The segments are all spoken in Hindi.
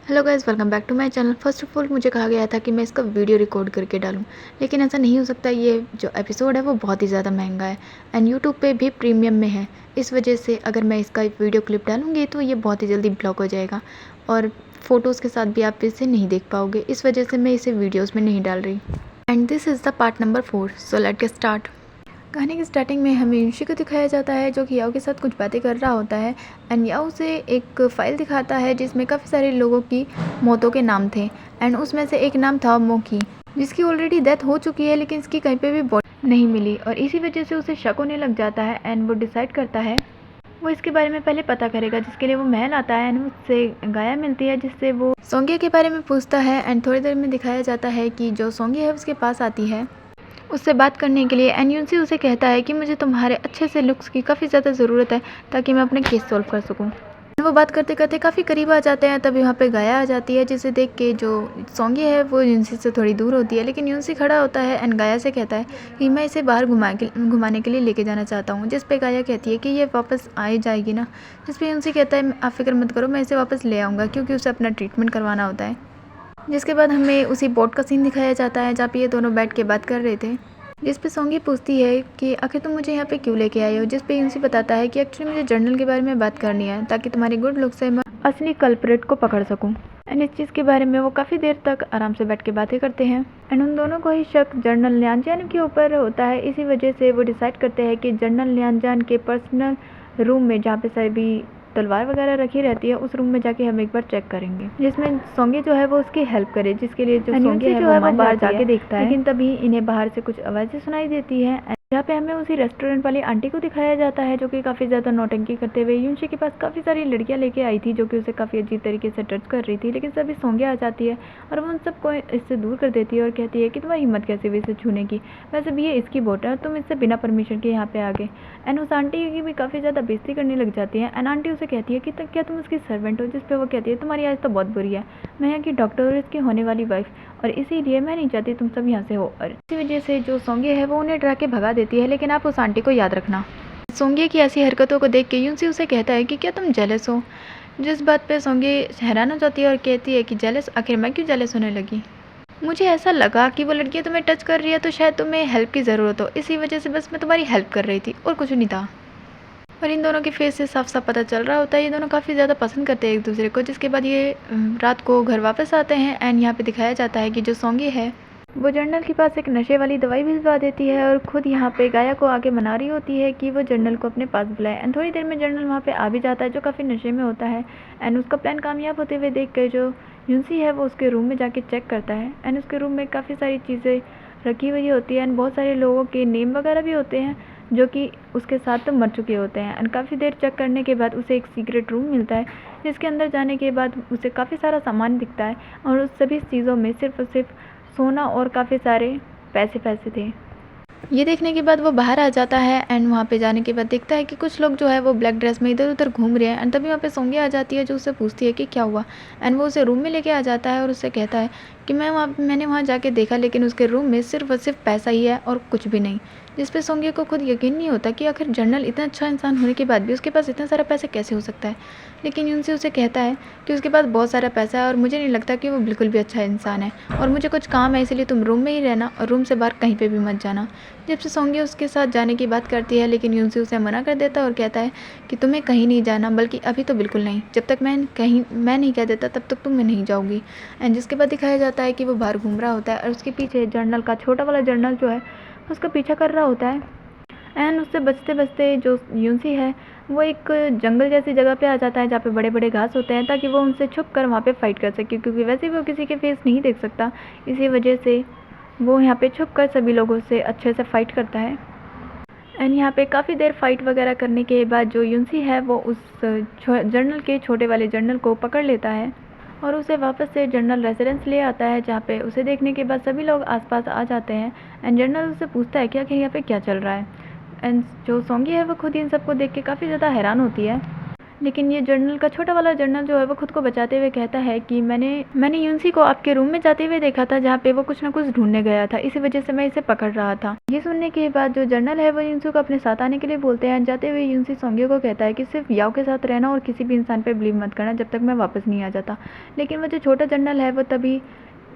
Hello guys, welcome back to my channel. First of all मुझे कहा गया था कि मैं इसका वीडियो रिकॉर्ड करके डालूं, लेकिन ऐसा नहीं हो सकता। ये जो एपिसोड है वो बहुत ही ज़्यादा महंगा है एंड यूट्यूब पे भी प्रीमियम में है। इस वजह से अगर मैं इसका वीडियो क्लिप डालूंगी तो ये बहुत ही जल्दी ब्लॉक हो जाएगा और फ़ोटोज़ के साथ भी आप इसे नहीं देख पाओगे। इस वजह से मैं इसे वीडियोज़ में नहीं डाल रही। And this is the part number 4, so let get start. कहानी की स्टार्टिंग में हमें युनशी को दिखाया जाता है जो कि याओ के साथ कुछ बातें कर रहा होता है एंड याओ से एक फ़ाइल दिखाता है जिसमें काफ़ी सारे लोगों की मौतों के नाम थे एंड उसमें से एक नाम था मोकी, जिसकी ऑलरेडी डेथ हो चुकी है लेकिन इसकी कहीं पे भी बॉडी नहीं मिली और इसी वजह से उसे शक होने लग जाता है एंड वो डिसाइड करता है वो इसके बारे में पहले पता करेगा, जिसके लिए वो महल आता है एंड उससे गाया मिलती है जिससे वो सोंगिया के बारे में पूछता है एंड थोड़ी देर में दिखाया जाता है कि जो सोंगिया है उसके पास आती है उससे बात करने के लिए एंड युनसी उसे कहता है कि मुझे तुम्हारे अच्छे से लुक्स की काफ़ी ज़्यादा ज़रूरत है ताकि मैं अपने केस सॉल्व कर सकूं। वो बात करते करते काफ़ी करीब आ जाते हैं, तभी वहाँ पे गाया आ जाती है जिसे देख के जो सोंगी है वो युनसी से थोड़ी दूर होती है, लेकिन युनसी खड़ा होता है एंड गाया से कहता है कि मैं इसे बाहर घुमाने के लिए लेके जाना चाहता हूँ, जिस पे गाया कहती है कि ये वापस आ ही जाएगी ना, जिस पे युनसी कहता है आप फिक्र मत करो, मैं इसे वापस ले आऊँगा क्योंकि उसे अपना ट्रीटमेंट करवाना होता है। जिसके बाद हमें उसी बोट का सीन दिखाया जाता है जहाँ पे ये दोनों बैठ के बात कर रहे थे, जिस पे सोंगी पूछती है कि आखिर तुम मुझे यहाँ पे क्यों लेके आए हो, जिस पे युनसी बताता है कि एक्चुअली मुझे जर्नल के बारे में बात करनी है ताकि तुम्हारी गुड लुक से मैं असली कल्प्रेट को पकड़ सकूं। एंड इस चीज़ के बारे में वो काफ़ी देर तक आराम से बैठ के बातें करते हैं एंड उन दोनों को ही शक जनरल न्यानजान के ऊपर होता है। इसी वजह से वो डिसाइड करते हैं कि जनरल न्यानजान के पर्सनल रूम में जहाँ पे सभी तलवार वगैरह रखी रहती है उस रूम में जाके हम एक बार चेक करेंगे, जिसमें सोंगी जो है वो उसकी हेल्प करे, जिसके लिए जो सोंगी है वो बाहर जाके देखता है। लेकिन तभी इन्हें बाहर से कुछ आवाज़ें सुनाई देती है। यहाँ पे हमें उसी रेस्टोरेंट वाली आंटी को दिखाया जाता है जो कि काफ़ी ज़्यादा नौटंकी करते हुए युनशी के पास काफ़ी सारी लड़कियाँ लेके आई थी जो कि उसे काफ़ी अजीब तरीके से टच कर रही थी, लेकिन सभी सोंगिया आ जाती है और वो उन सबको इससे दूर कर देती है और कहती है कि तुम्हारी हिम्मत कैसे हुई इसे छूने की, वैसे भी ये इसकी बोट है, तुम इससे बिना परमिशन के यहाँ पे आ गए। एंड उस आंटी की भी काफ़ी ज़्यादा बेइज्जती करने लग जाती है एंड आंटी उसे कहती है कि क्या तुम उसकी सर्वेंट हो, जिस पे वो कहती है तुम्हारी आज तो बहुत बुरी है, मैं यहाँ की डॉक्टर और इसकी होने वाली वाइफ, और इसीलिए मैं नहीं चाहती तुम सब यहाँ से हो। और इसी वजह से जो सोंगी है वो उन्हें डरा के भगा देती है, लेकिन आप उस आंटी को याद रखना। सोंगी की ऐसी हरकतों को देख के युनसी उसे कहता है कि क्या तुम जेलस हो, जिस बात पे सोंगी हैरान हो जाती है और कहती है कि जेलस, आखिर मैं क्यों जेलस होने लगी, मुझे ऐसा लगा कि वो लड़की तुम्हें टच कर रही है तो शायद तुम्हें हेल्प की ज़रूरत हो, इसी वजह से बस मैं तुम्हारी हेल्प कर रही थी और कुछ नहीं था। और इन दोनों के फेस से साफ साफ पता चल रहा होता है ये दोनों काफ़ी ज़्यादा पसंद करते हैं एक दूसरे को। जिसके बाद ये रात को घर वापस आते हैं एंड यहाँ पे दिखाया जाता है कि जो सोंगी है वो जर्नल के पास एक नशे वाली दवाई भिजवा देती है और खुद यहाँ पे गाया को आगे मना रही होती है कि वो जर्नल को अपने पास बुलाए। एंड थोड़ी देर में जर्नल वहाँ पे आ भी जाता है जो काफ़ी नशे में होता है एंड उसका प्लान कामयाब होते हुए देख कर जो युनसी है वो उसके रूम में जाके चेक करता है एंड उसके रूम में काफ़ी सारी चीज़ें रखी हुई होती है एंड बहुत सारे लोगों के नेम वगैरह भी होते हैं जो कि उसके साथ तो मर चुके होते हैं। एंड काफ़ी देर चेक करने के बाद उसे एक सीक्रेट रूम मिलता है जिसके अंदर जाने के बाद उसे काफ़ी सारा सामान दिखता है और उस सभी चीज़ों में सिर्फ और सिर्फ सोना और काफ़ी सारे पैसे थे। ये देखने के बाद वो बाहर आ जाता है एंड वहाँ पे जाने के बाद देखता है कि कुछ लोग जो है वो ब्लैक ड्रेस में इधर उधर घूम रहे हैं एंड तभी वहाँ पे सोंगी आ जाती है जो उससे पूछती है कि क्या हुआ एंड वो उसे रूम में लेके आ जाता है और उससे कहता है कि मैंने वहाँ जाके देखा लेकिन उसके रूम में सिर्फ और सिर्फ पैसा ही है और कुछ भी नहीं, जिस पे सोंगी को खुद यकीन नहीं होता कि आखिर जनरल इतना अच्छा इंसान होने के बाद भी उसके पास इतना सारा पैसा कैसे हो सकता है। लेकिन युनसी उसे कहता है कि उसके पास बहुत सारा पैसा है और मुझे नहीं लगता कि वो बिल्कुल भी अच्छा इंसान है और मुझे कुछ काम है इसलिए तुम रूम में ही रहना और रूम से बाहर कहीं पे भी मत जाना। जब से सोंगी उसके साथ जाने की बात करती है लेकिन युनसी उसे मना कर देता है और कहता है कि तुम्हें कहीं नहीं जाना, बल्कि अभी तो बिल्कुल नहीं, जब तक मैं नहीं कह देता तब तक तुम नहीं जाओगी। एंड जिसके बाद दिखाया जाता है कि वो बाहर घूम रहा होता है और उसके पीछे जर्नल का छोटा वाला जर्नल जो है उसका पीछा कर रहा होता है एंड उससे बचते बचते जो युनसी है वो एक जंगल जैसी जगह पे आ जाता है जहाँ पे बड़े बड़े घास होते हैं ताकि वो उनसे छुप कर वहाँ पे फाइट कर सके, क्योंकि वैसे भी वो किसी के फेस नहीं देख सकता, इसी वजह से वो यहाँ पे छुप कर सभी लोगों से अच्छे से फाइट करता है। एंड यहाँ पे काफ़ी देर फाइट वगैरह करने के बाद जो युनसी है वो उस जर्नल के छोटे वाले जर्नल को पकड़ लेता है और उसे वापस से जनरल रेजिडेंस ले आता है, जहाँ पे उसे देखने के बाद सभी लोग आसपास आ जाते हैं एंड जनरल उससे पूछता है कि आखिर यहाँ पे क्या चल रहा है। एंड जो सोंगी है वो खुद इन सबको देख के काफ़ी ज़्यादा हैरान होती है लेकिन ये जर्नल का छोटा वाला जर्नल जो है वो खुद को बचाते हुए कहता है कि मैंने यूनसी को आपके रूम में जाते हुए देखा था, जहाँ पे वो कुछ ना कुछ ढूंढने गया था, इसी वजह से मैं इसे पकड़ रहा था। ये सुनने के बाद जो जर्नल है वो यूनसी को अपने साथ आने के लिए बोलते हैं। जाते हुए यूनसी सोंगे को कहता है कि सिर्फ याओ के साथ रहना और किसी भी इंसान पे बिलीव मत करना जब तक मैं वापस नहीं आ जाता। लेकिन वो जो छोटा जर्नल है वो तभी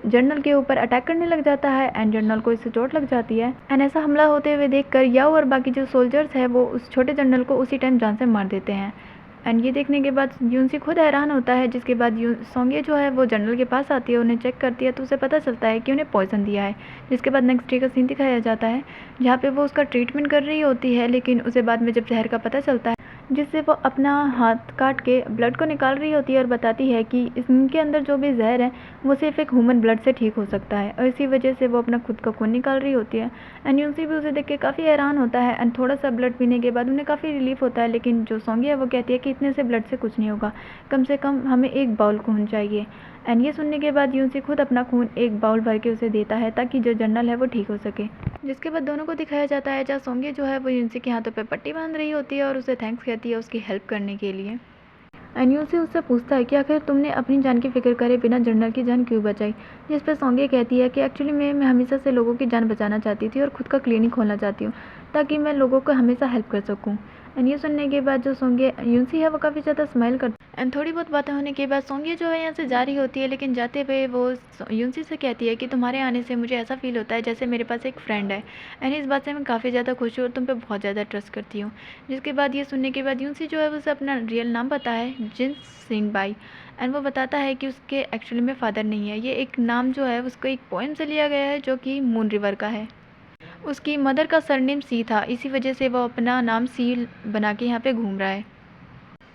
जर्नल के ऊपर अटैक करने लग जाता है एंड जर्नल को इससे चोट लग जाती है। एंड ऐसा हमला होते हुए देखकर याओ और बाकी जो सोल्जर्स है वो उस छोटे जर्नल को उसी टाइम जान से मार देते हैं। एंड ये देखने के बाद यूनसी खुद हैरान होता है, जिसके बाद सोंगे जो है वो जनरल के पास आती है, उन्हें चेक करती है तो उसे पता चलता है कि उन्हें पॉइजन दिया है। जिसके बाद नेक्स्ट डे का सीन दिखाया जाता है जहाँ पे वो उसका ट्रीटमेंट कर रही होती है, लेकिन उसे बाद में जब जहर का पता चलता है, जिससे वो अपना हाथ काट के ब्लड को निकाल रही होती है और बताती है कि इनके अंदर जो भी जहर है वो सिर्फ एक ह्यूमन ब्लड से ठीक हो सकता है, और इसी वजह से वो अपना खुद का खून निकाल रही होती है। एंड यूनसी भी उसे देख के काफ़ी हैरान होता है एंड थोड़ा सा ब्लड पीने के बाद उन्हें काफ़ी रिलीफ होता है। लेकिन जो सोंगी है वो कहती है कि इतने से ब्लड से कुछ नहीं होगा, कम से कम हमें एक बाउल खून चाहिए। एंड ये सुनने के बाद यूनसी खुद अपना खून एक बाउल भर के उसे देता है ताकि जो जर्नल है वो ठीक हो सके। जिसके बाद दोनों को दिखाया जाता है जहाँ सोंगे जो है वो यूनसी के हाथों पे पट्टी बांध रही होती है और उसे थैंक्स कहती है उसकी हेल्प करने के लिए। एंड यूनसी उससे पूछता है कि आखिर तुमने अपनी जान की फिक्र करे बिना जर्नल की जान क्यों बचाई। जिस पर सोंगे कहती है कि एक्चुअली मैं हमेशा से लोगों की जान बचाना चाहती थी और खुद का क्लिनिक खोलना चाहती हूँ ताकि मैं लोगों को हमेशा हेल्प कर सकूँ। एंड ये सुनने के बाद जो सोंगे यूनसी है वो काफ़ी ज़्यादा स्माइल करती है। एंड थोड़ी बहुत बातें होने के बाद सोंगे जो है यहाँ से जा रही होती है, लेकिन जाते हुए वो यूनसी से कहती है कि तुम्हारे आने से मुझे ऐसा फील होता है जैसे मेरे पास एक फ्रेंड है, एंड इस बात से मैं काफ़ी ज़्यादा खुश हूँ और तुम पे बहुत ज़्यादा ट्रस्ट करती हूँ। जिसके बाद ये सुनने के बाद यूनसी जो है उसे अपना रियल नाम पता है, जिन सिंह बाई। एंड वो बताता है कि उसके एक्चुअली में फादर नहीं है, ये एक नाम जो है उसको एक पोएम से लिया गया है जो कि मून रिवर का है। उसकी मदर का सरनेम सी था, इसी वजह से वो अपना नाम सी बना के यहाँ पे घूम रहा है।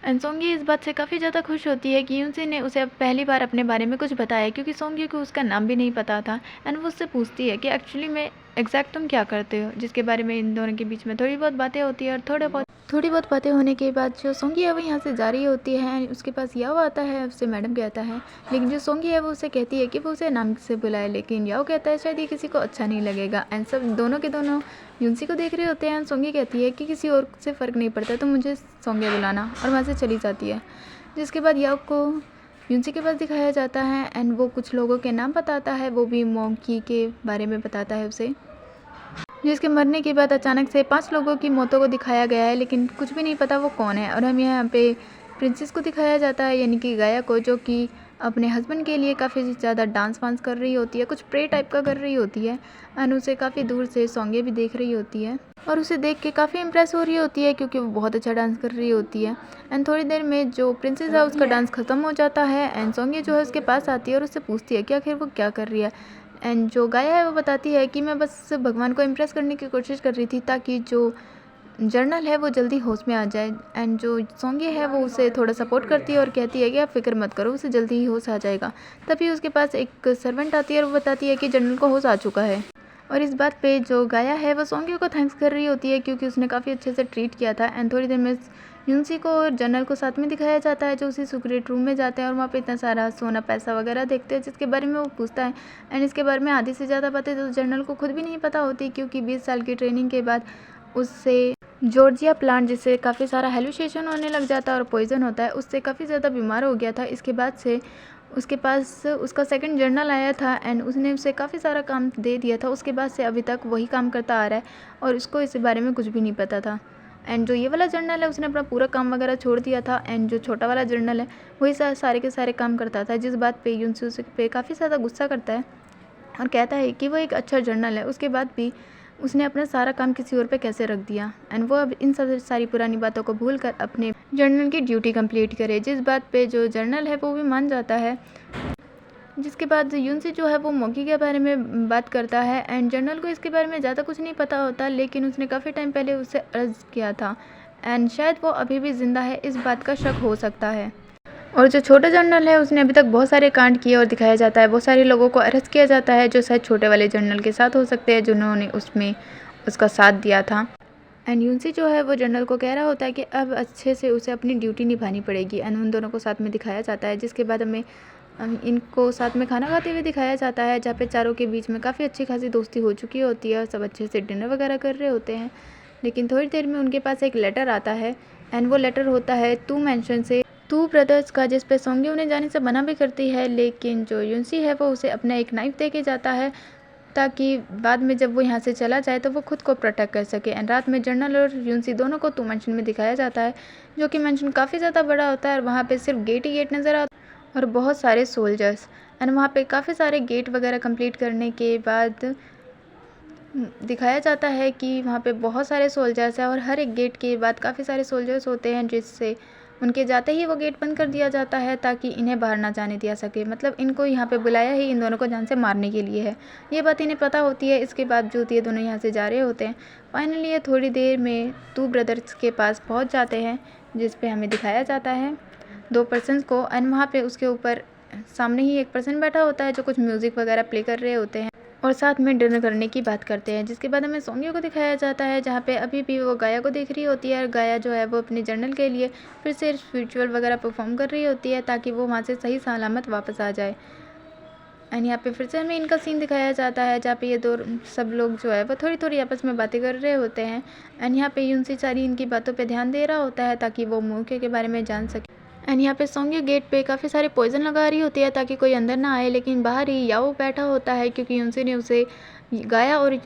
एंड सोंगी इस बात से काफ़ी ज़्यादा खुश होती है कि यूनसी ने उसे अब पहली बार अपने बारे में कुछ बताया, क्योंकि सोंगी को उसका नाम भी नहीं पता था। एंड वो उससे पूछती है कि एक्चुअली में एग्जैक्ट तुम क्या करते हो, जिसके बारे में इन दोनों के बीच में थोड़ी बहुत बातें होती है। और थोड़ी बहुत बातें होने के बाद जो सोंगी है वो यहाँ से जा रही होती है एंड उसके पास याओ आता है, उससे मैडम कहता है। लेकिन जो सोंगी है वो उसे कहती है कि वो उसे नाम से बुलाए, लेकिन याओ कहता है शायद ये किसी को अच्छा नहीं लगेगा। एंड सब दोनों के दोनों यूनसी को देख रहे होते हैं। सोंगी कहती है कि किसी और से फ़र्क नहीं पड़ता तो मुझे सोंगे बुलाना, और वहाँ से चली जाती है। जिसके बाद याओ को यूनसी के पास दिखाया जाता है एंड वो कुछ लोगों के नाम बताता है, वो भी मोंकी के बारे में बताता है उसे। जिसके मरने के बाद अचानक से 5 लोगों की मौतों को दिखाया गया है, लेकिन कुछ भी नहीं पता वो कौन है। और हम यहाँ पे प्रिंसेस को दिखाया जाता है, यानी कि गाया को, जो कि अपने हस्बैंड के लिए काफ़ी ज़्यादा डांस वांस कर रही होती है, कुछ प्रे टाइप का कर रही होती है। एंड उसे काफ़ी दूर से सोंगे भी देख रही होती है और उसे देख के काफ़ी इंप्रेस हो रही होती है, क्योंकि वो बहुत अच्छा डांस कर रही होती है। एंड थोड़ी देर में जो प्रिंसेस है उसका डांस ख़त्म हो जाता है एंड सोंगे जो है उसके पास आती है और उससे पूछती है कि आखिर वो क्या कर रही है। एंड जो गाया है वो बताती है कि मैं बस भगवान को इम्प्रेस करने की कोशिश कर रही थी ताकि जो जर्नल है वो जल्दी होश में आ जाए। एंड जो सोंगे है वो उसे थोड़ा सपोर्ट करती है और कहती है कि आप फिक्र मत करो, उसे जल्दी ही होश आ जाएगा। तभी उसके पास एक सर्वेंट आती है और वो बताती है कि जर्नल को होश आ चुका है। और इस बात पे जो गाया है वो सोंगे को थैंक्स कर रही होती है, क्योंकि उसने काफ़ी अच्छे से ट्रीट किया था। एंड थोड़ी देर में यूनसी को और जनरल को साथ में दिखाया जाता है, जो उसी सीक्रेट रूम में जाते हैं और वहाँ पे इतना सारा सोना पैसा वगैरह देखते हैं, जिसके बारे में वो पूछता है। एंड इसके बारे में आधी से ज़्यादा बातें तो जनरल को खुद भी नहीं पता होती, क्योंकि 20 साल की ट्रेनिंग के बाद उससे जॉर्जिया प्लांट जिससे काफ़ी सारा हेलुसिनेशन होने लग जाता है और पॉइजन होता है, उससे काफ़ी ज़्यादा बीमार हो गया था। इसके बाद से उसके पास उसका सेकंड जर्नल आया था एंड उसने उसे काफ़ी सारा काम दे दिया था। उसके बाद से अभी तक वही काम करता आ रहा है और उसको इस बारे में कुछ भी नहीं पता था। एंड जो ये वाला जर्नल है उसने अपना पूरा काम वगैरह छोड़ दिया था एंड जो छोटा वाला जर्नल है वही सारे के सारे काम करता था, जिस बात पे यूनसी उस पे काफ़ी ज़्यादा गुस्सा करता है और कहता है कि वो एक अच्छा जर्नल है, उसके बाद भी उसने अपना सारा काम किसी और पे कैसे रख दिया। एंड वो अब इन सब सारी पुरानी बातों को भूल कर अपने जर्नल की ड्यूटी कंप्लीट करे, जिस बात पे जो जर्नल है वो भी मान जाता है। जिसके बाद यूनसी जो है वो मोंकी के बारे में बात करता है एंड जर्नल को इसके बारे में ज़्यादा कुछ नहीं पता होता, लेकिन उसने काफ़ी टाइम पहले उससे अर्ज़ किया था एंड शायद वो अभी भी ज़िंदा है, इस बात का शक हो सकता है। और जो छोटा जर्नल है उसने अभी तक बहुत सारे कांड किए और दिखाया जाता है, बहुत सारे लोगों को अरेस्ट किया जाता है जो शायद छोटे वाले जर्नल के साथ हो सकते हैं, जिन्होंने उसमें उसका साथ दिया था। एंड यूनसी जो है वो जर्नल को कह रहा होता है कि अब अच्छे से उसे अपनी ड्यूटी निभानी पड़ेगी एंड उन दोनों को साथ में दिखाया जाता है। जिसके बाद हमें इनको साथ में खाना खाते हुए दिखाया जाता है, जहाँ पे चारों के बीच में काफ़ी अच्छी खासी दोस्ती हो चुकी होती है और सब अच्छे से डिनर वगैरह कर रहे होते हैं। लेकिन थोड़ी देर में उनके पास एक लेटर आता है एंड वो लेटर होता है टू मेंशन से टू ब्रदर्स का, जिस पे सोंगी उन्हें जाने से मना भी करती है, लेकिन जो यूनसी है वो उसे अपना एक नाइफ दे के जाता है ताकि बाद में जब वो यहाँ से चला जाए तो वो खुद को प्रोटेक्ट कर सके। एंड रात में जनरल और यूनसी दोनों को टू मेंशन में दिखाया जाता है, जो कि मेंशन काफ़ी ज़्यादा बड़ा होता है और वहाँ पे सिर्फ गेट ही गेट नज़र आता है और बहुत सारे सोल्जर्स। एंड वहाँ पे काफ़ी सारे गेट वगैरह कंप्लीट करने के बाद दिखाया जाता है कि वहाँ पे बहुत सारे सोल्जर्स हैं और हर एक गेट के बाद काफ़ी सारे सोल्जर्स होते हैं, जिससे उनके जाते ही वो गेट बंद कर दिया जाता है ताकि इन्हें बाहर ना जाने दिया सके। मतलब इनको यहाँ पे बुलाया ही इन दोनों को जान से मारने के लिए है, ये बात इन्हें पता होती है। इसके बावजूद ये दोनों यहाँ से जा रहे होते हैं। फाइनली ये थोड़ी देर में टू ब्रदर्स के पास पहुँच जाते हैं, जिस पे हमें दिखाया जाता है 2 पर्सन्स को। एंड वहाँ पे उसके ऊपर सामने ही एक पर्सन बैठा होता है जो कुछ म्यूज़िक वगैरह प्ले कर रहे होते हैं और साथ में डिनर करने की बात करते हैं। जिसके बाद हमें सोंगी को दिखाया जाता है, जहाँ पे अभी भी वो गाया को देख रही होती है और गाया जो है वो अपने जर्नल के लिए फिर से रिचुअल वगैरह परफॉर्म कर रही होती है ताकि वो वहाँ से सही सलामत वापस आ जाए। एंड यहाँ पे फिर से हमें इनका सीन दिखाया जाता है, जहाँ पे ये दो सब लोग जो है वो थोड़ी थोड़ी आपस में बातें कर रहे होते हैं। एंड यहाँ पे यूनसी सारी इनकी बातों पे ध्यान दे रहा होता है ताकि वो मूर्खे के बारे में जान सके। एंड यहाँ पे सोंगी गेट पे काफ़ी सारे पॉइजन लगा रही होती है ताकि कोई अंदर ना आए, लेकिन बाहर ही याओ बैठा होता है क्योंकि यूनसी ने उसे गाया और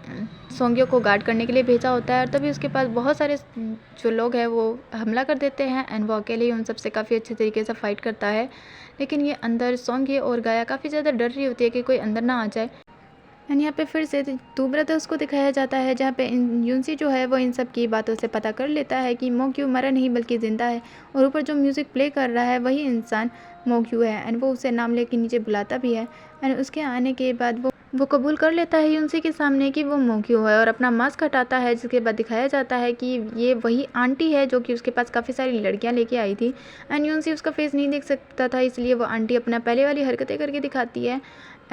सोंगियों को गार्ड करने के लिए भेजा होता है। और तभी उसके पास बहुत सारे जो लोग हैं वो हमला कर देते हैं एंड वो अकेले ही उन सबसे काफ़ी अच्छे तरीके से फाइट करता है। लेकिन ये अंदर सोंगी और गाया काफ़ी ज़्यादा डर रही होती है कि कोई अंदर ना आ जाए। एंड यहाँ पे फिर से टू ब्रदर्स को दिखाया जाता है, जहाँ पे यूनसी जो है वो इन सब की बातों से पता कर लेता है कि मोक्यू मरा नहीं बल्कि ज़िंदा है और ऊपर जो म्यूज़िक प्ले कर रहा है वही इंसान मोक्यू है। एंड वो उसे नाम लेके नीचे बुलाता भी है। एंड उसके आने के बाद वो कबूल कर लेता है यूनसी के सामने कि वो मोक्यू है और अपना मास्क हटाता है, जिसके बाद दिखाया जाता है कि ये वही आंटी है जो कि उसके पास काफ़ी सारी लड़कियां लेके आई थी। एंड यूनसी उसका फेस नहीं देख सकता था, इसलिए वो आंटी अपना पहले वाली हरकतें करके दिखाती है।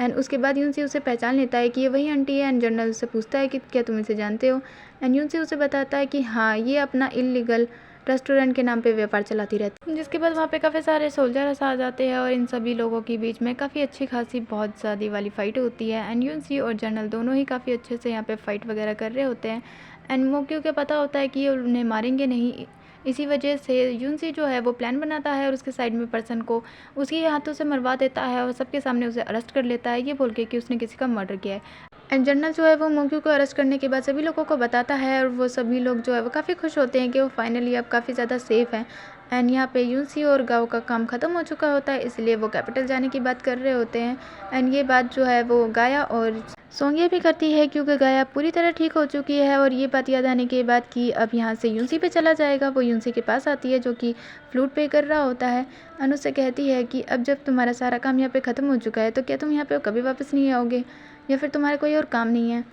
एंड उसके बाद यूनसी उसे पहचान लेता है कि ये वही आंटी है। एंड जनरल उससे पूछता है कि क्या तुम इसे जानते हो। एंड यूनसी उसे बताता है कि हाँ, ये अपना इलीगल रेस्टोरेंट के नाम पे व्यापार चलाती रहती है। जिसके बाद वहाँ पे काफ़ी सारे सोल्जर्स आ जाते हैं और इन सभी लोगों के बीच में काफ़ी अच्छी खासी बहुत ज़्यादा वाली फ़ाइट होती है। एंड यूनसी और जनरल दोनों ही काफ़ी अच्छे से यहाँ पे फ़ाइट वगैरह कर रहे होते हैं। एंड मोक्यू को पता होता है कि ये उन्हें मारेंगे नहीं, इसी वजह से यूनसी जो है वो प्लान बनाता है और उसके साइड में पर्सन को उसके हाथों से मरवा देता है और सबके सामने उसे अरेस्ट कर लेता है, ये बोल के कि उसने किसी का मर्डर किया है। एंड जनरल जो है वो मोक्यू को अरेस्ट करने के बाद सभी लोगों को बताता है और वो सभी लोग जो है वो काफ़ी खुश होते हैं कि वो फाइनली अब काफ़ी ज़्यादा सेफ़ हैं। एंड यहाँ पे यूनसी और गाँव का काम ख़त्म हो चुका होता है, इसलिए वो कैपिटल जाने की बात कर रहे होते हैं। एंड ये बात जो है वो गाया और सोंगिया भी करती है क्योंकि गाया पूरी तरह ठीक हो चुकी है और ये बात याद आने के बाद कि अब यहाँ से यूनसी पे चला जाएगा, वो यूनसी के पास आती है जो कि फ्लूट पे कर रहा होता है। एंड उससे कहती है कि अब जब तुम्हारा सारा काम यहाँ पे ख़त्म हो चुका है तो क्या तुम यहाँ पे कभी वापस नहीं आओगे या फिर तुम्हारा कोई और काम नहीं है।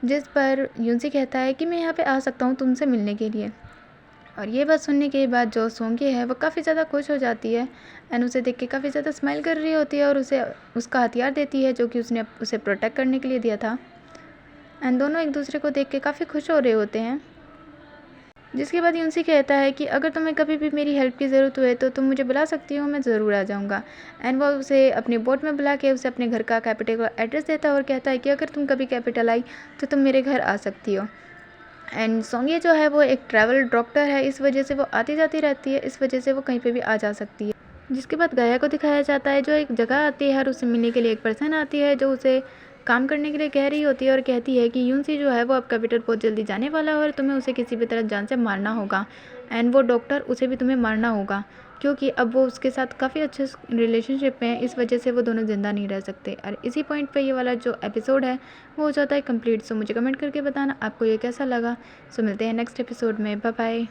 जिस पर यूनसी कहता है कि मैं यहाँ पे आ सकता हूँ तुमसे मिलने के लिए। और ये बात सुनने के बाद जो सोंगी है वो काफ़ी ज़्यादा खुश हो जाती है एंड उसे देख के काफ़ी ज़्यादा स्माइल कर रही होती है और उसे उसका हथियार देती है जो कि उसने उसे प्रोटेक्ट करने के लिए दिया था। एंड दोनों एक दूसरे को देख के काफ़ी खुश हो रहे होते हैं। जिसके बाद यूनसी कहता है कि अगर तुम्हें कभी भी मेरी हेल्प की ज़रूरत हुए तो तुम मुझे बुला सकती हो, मैं ज़रूर आ जाऊँगा। एंड वो उसे अपनी बोट में बुला के उसे अपने घर का कैपिटल का एड्रेस देता है और कहता है कि अगर तुम कभी कैपिटल आई तो तुम मेरे घर आ सकती हो। एंड सोंगी जो है वो एक ट्रैवल डॉक्टर है, इस वजह से वो आती जाती रहती है, इस वजह से वो कहीं पे भी आ जा सकती है। जिसके बाद गाया को दिखाया जाता है जो एक जगह आती है और उससे मिलने के लिए एक पर्सन आती है जो उसे काम करने के लिए कह रही होती है और कहती है कि यूनसी जो है वो अब कैपिटल बहुत जल्दी जाने वाला है और तुम्हें उसे किसी भी तरह जान से मारना होगा। एंड वो डॉक्टर उसे भी तुम्हें मारना होगा क्योंकि अब वो उसके साथ काफ़ी अच्छे रिलेशनशिप में है, इस वजह से वो दोनों ज़िंदा नहीं रह सकते। और इसी पॉइंट पे ये वाला जो एपिसोड है वो हो जाता है कंप्लीट। सो मुझे कमेंट करके बताना आपको ये कैसा लगा। सो मिलते हैं नेक्स्ट एपिसोड में, बाय बाय।